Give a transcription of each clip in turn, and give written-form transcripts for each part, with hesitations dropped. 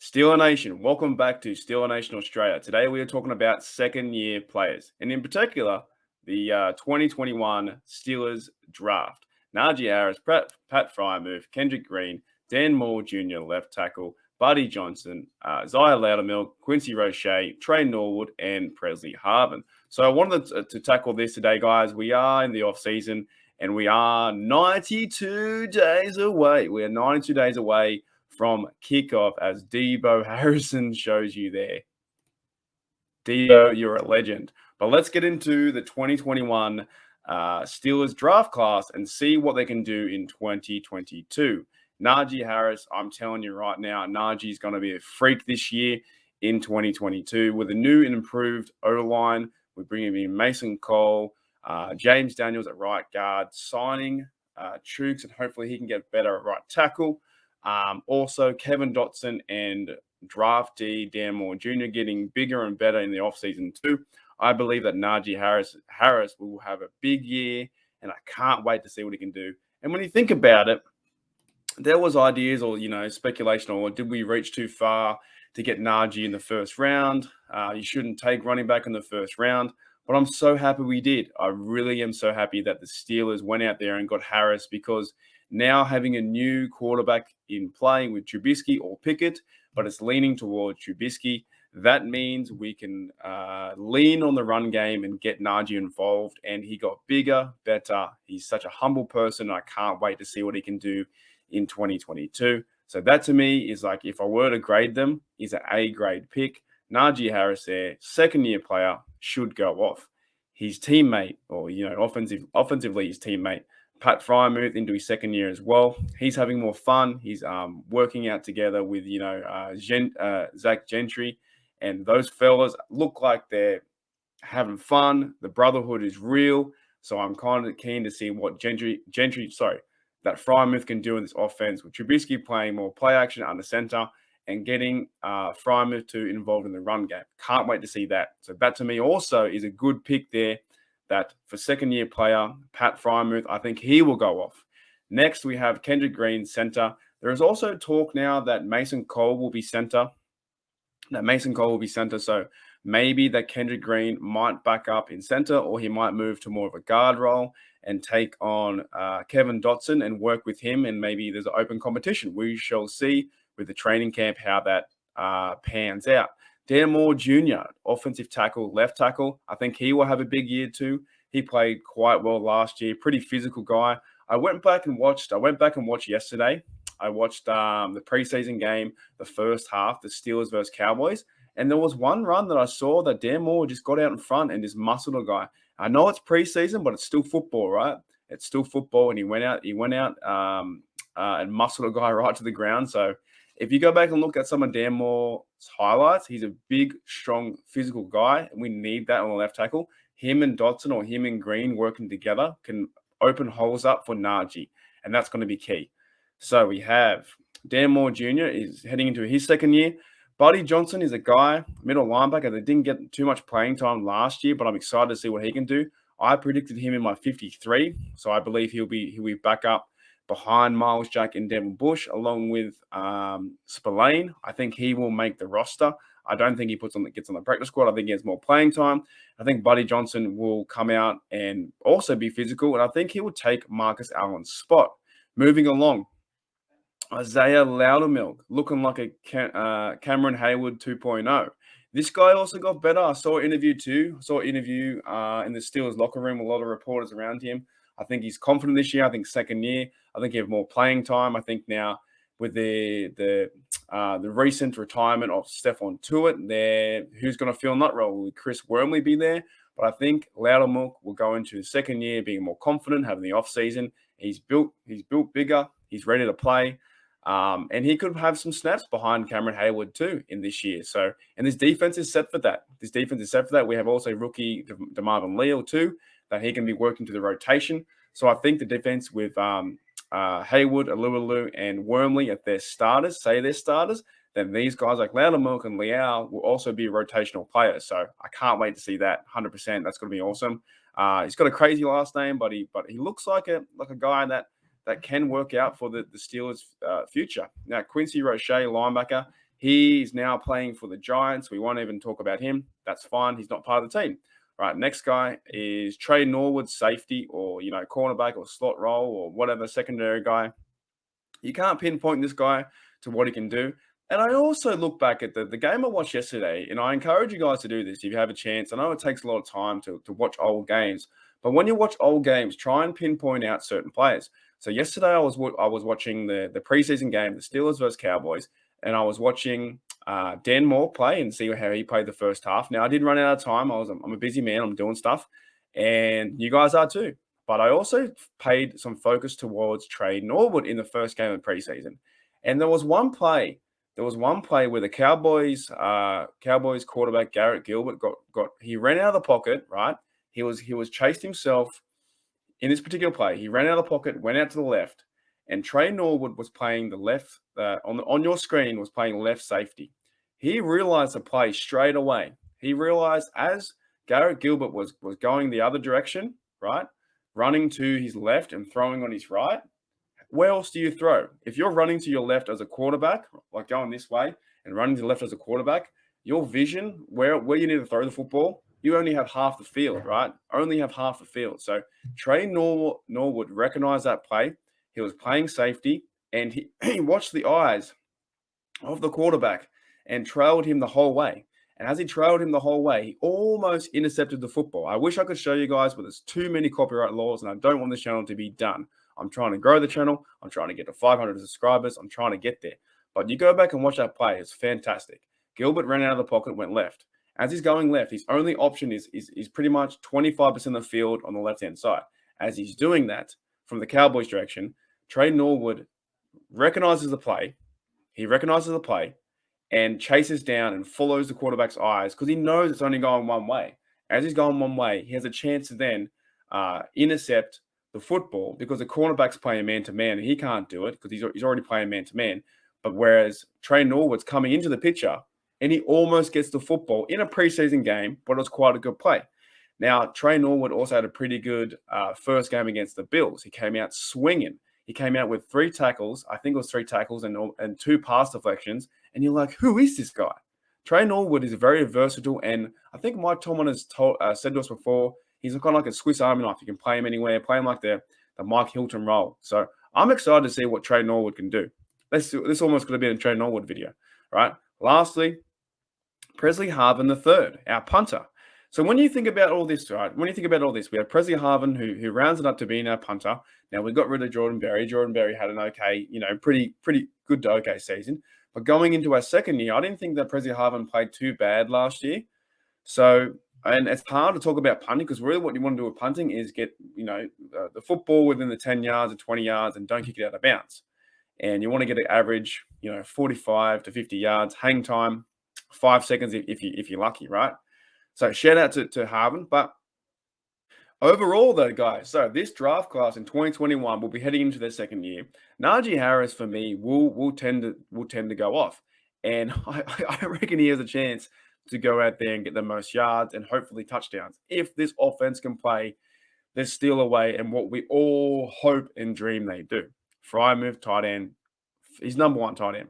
Steeler Nation, welcome back to Steeler Nation Australia. Today we are talking about second-year players, and in particular, the 2021 Steelers draft. Najee Harris, Pat Fryermuth, Kendrick Green, Dan Moore Jr., left tackle, Buddy Johnson, Zaya Loudermilk, Quincy Roche, Trey Norwood, and Presley Harbin. So I wanted to tackle this today, guys. We are in the off-season, and we are 92 days away. We are 92 days away from kickoff, as Debo Harrison shows you there. Debo, you're a legend. But let's get into the 2021 Steelers draft class and see what they can do in 2022. Najee Harris, I'm telling you right now, Najee's going to be a freak this year in 2022 with a new and improved O-line. We're bringing in Mason Cole, James Daniels at right guard, signing Chooks, and hopefully he can get better at right tackle. Also, Kevin Dotson and draftee Dan Moore Jr. getting bigger and better in the offseason too. I believe that Najee Harris will have a big year, and I can't wait to see what he can do. And when you think about it, there was ideas or, speculation, or did we reach too far to get Najee in the first round? You shouldn't take running back in the first round. But I'm so happy we did. I really am so happy that the Steelers went out there and got Harris, because now having a new quarterback in play with Trubisky or Pickett, but it's leaning towards Trubisky, that means we can lean on the run game and get Najee involved. And he got bigger, better. He's such a humble person. I can't wait to see what he can do in 2022. So that to me is like, if I were to grade them, he's an A-grade pick. Najee Harris there, second-year player, should go off. His teammate, or, offensively his teammate, Pat Fryermuth, into his second year as well. He's having more fun. He's working out together with, Zach Gentry. And those fellas look like they're having fun. The brotherhood is real. So I'm kind of keen to see what that Fryermuth can do in this offense, with Trubisky playing more play action under center and getting Fryermuth to involved in the run game. Can't wait to see that. So that to me also is a good pick there, that for second-year player, Pat Fryermuth, I think he will go off. Next, we have Kendrick Green, center. There is also talk now that Mason Cole will be center. So maybe that Kendrick Green might back up in center, or he might move to more of a guard role and take on Kevin Dotson and work with him, and maybe there's an open competition. We shall see with the training camp how that pans out. Dan Moore Jr., offensive tackle, left tackle. I think he will have a big year too. He played quite well last year. Pretty physical guy. I went back and watched yesterday. I watched the preseason game, the first half, the Steelers versus Cowboys. And there was one run that I saw that Dan Moore just got out in front and just muscled a guy. I know it's preseason, but it's still football, right? It's still football. And he went out and muscled a guy right to the ground. So if you go back and look at some of Dan Moore's highlights, he's a big, strong, physical guy, and we need that on the left tackle. Him and Dotson, or him and Green working together, can open holes up for Najee, and that's going to be key. So we have Dan Moore Jr. is heading into his second year. Buddy Johnson is a guy, middle linebacker, that didn't get too much playing time last year, but I'm excited to see what he can do. I predicted him in my 53, so I believe he'll be back up behind Miles Jack and Devin Bush, along with Spillane. I think he will make the roster. I don't think he gets on the practice squad. I think he has more playing time. I think Buddy Johnson will come out and also be physical, and I think he will take Marcus Allen's spot. Moving along, Isaiah Loudermilk, looking like a Cameron Hayward 2.0. This guy also got better. I saw an interview too. in the Steelers locker room, a lot of reporters around him. I think he's confident this year. I think second year, I think he have more playing time. I think now with the recent retirement of Stephon Tuitt, who's going to fill in that role? Will Chris Wormley be there? But I think Loudermilk will go into his second year being more confident, having the off season. He's built bigger. He's ready to play. And he could have some snaps behind Cameron Hayward too in this year. So, and this defense is set for that. We have also rookie DeMarvin Leal too, that he can be working to the rotation. So I think the defense with Hayward, Alualu, and Wormley at their starters, then these guys like Loudermilk and Leal will also be rotational players. So I can't wait to see that 100%. That's going to be awesome. He's got a crazy last name, but he looks like a guy that can work out for the Steelers' future. Now, Quincy Roche, linebacker, He's now playing for the Giants. We won't even talk about him. That's fine. He's not part of the team. Right, next guy is Trey Norwood, safety or, cornerback or slot role or whatever, secondary guy. You can't pinpoint this guy to what he can do. And I also look back at the game I watched yesterday, and I encourage you guys to do this if you have a chance. I know it takes a lot of time to watch old games, but when you watch old games, try and pinpoint out certain players. So yesterday I was watching the preseason game, the Steelers versus Cowboys, and I was watching Dan Moore play and see how he played the first half. Now I did run out of time. I'm a busy man. I'm doing stuff, and you guys are too. But I also paid some focus towards Trey Norwood in the first game of preseason. And there was one play. Where the Cowboys quarterback Garrett Gilbert he ran out of the pocket, right? He was chased himself in this particular play. He ran out of the pocket, went out to the left, and Trey Norwood was playing the left on your screen was playing left safety. He realized the play straight away. He realized as Garrett Gilbert was going the other direction, right? Running to his left and throwing on his right, where else do you throw? If you're running to your left as a quarterback, like going this way and running to the left as a quarterback, your vision, where you need to throw the football, you only have half the field, right? Only have half the field. So Trey Norwood recognized that play. He was playing safety, and he watched the eyes of the quarterback and trailed him the whole way. And as he trailed him the whole way, he almost intercepted the football. I wish I could show you guys, but there's too many copyright laws, and I don't want this channel to be done. I'm trying to grow the channel. I'm trying to get to 500 subscribers. I'm trying to get there. But you go back and watch that play. It's fantastic. Gilbert ran out of the pocket, went left. As he's going left, his only option is pretty much 25% of the field on the left-hand side. As he's doing that from the Cowboys direction, Trey Norwood recognizes the play. He recognizes the play and chases down and follows the quarterback's eyes because he knows it's only going one way. As he's going one way, he has a chance to then intercept the football because the cornerback's playing man-to-man, and he can't do it because he's already playing man-to-man. But whereas Trey Norwood's coming into the picture, and he almost gets the football in a preseason game, but it was quite a good play. Now, Trey Norwood also had a pretty good first game against the Bills. He came out swinging. He came out with 3 tackles. I think it was 3 tackles and 2 pass deflections. And you're like, who is this guy? Trey Norwood is very versatile. And I think Mike Tomlin has said to us before, he's kind of like a Swiss Army knife. You can play him anywhere, play him like the Mike Hilton role. So I'm excited to see what Trey Norwood can do. This almost could have been a Trey Norwood video, right? Lastly, Presley Harbin III, our punter. So when you think about all this, right? We have Presley Harbin who rounds it up to being our punter. Now we got rid of Jordan Berry. Jordan Berry had an okay, pretty good to okay season. But going into our second year, I didn't think that Presley Harbin played too bad last year. So, and it's hard to talk about punting because really what you want to do with punting is get, the football within the 10 yards or 20 yards and don't kick it out of bounds. And you want to get an average, 45 to 50 yards, hang time, 5 seconds if you're lucky, right? So shout out to Harbin. But overall, though, guys, so this draft class in 2021 will be heading into their second year. Najee Harris, for me, will tend to go off. And I reckon he has a chance to go out there and get the most yards and hopefully touchdowns. If this offense can play their steal away and what we all hope and dream they do. Frymouth, tight end. He's number 1 tight end.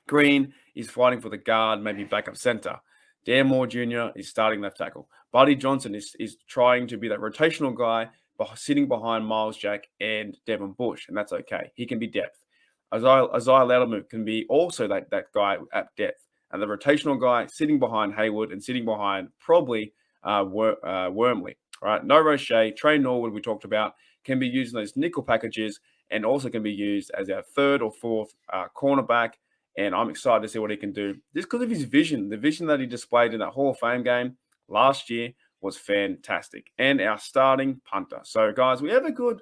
Green is fighting for the guard, maybe backup center. Dan Moore Jr. is starting left tackle. Buddy Johnson is trying to be that rotational guy sitting behind Miles Jack and Devin Bush, and that's okay. He can be depth. Isaiah Loudermilk can be also that guy at depth. And the rotational guy sitting behind Hayward and sitting behind probably Wormley. Right? No Roche, Trey Norwood we talked about, can be used in those nickel packages and also can be used as our 3rd or 4th cornerback. And I'm excited to see what he can do. Just because of his vision. The vision that he displayed in that Hall of Fame game last year was fantastic. And our starting punter. So, guys, we have a good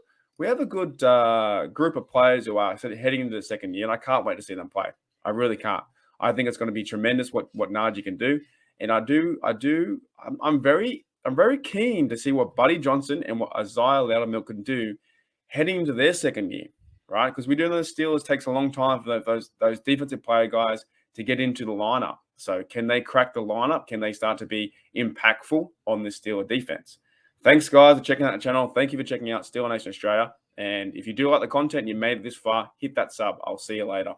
group of players who are heading into the second year, and I can't wait to see them play. I really can't. I think it's going to be tremendous what Najee can do. And I'm very keen to see what Buddy Johnson and what Isaiah Loudermilk can do heading into their second year. Right, because we do know the Steelers takes a long time for those defensive player guys to get into the lineup. So can they crack the lineup? Can they start to be impactful on this Steeler defense? Thanks, guys, for checking out the channel. Thank you for checking out Steeler Nation Australia. And if you do like the content and you made it this far, hit that sub. I'll see you later.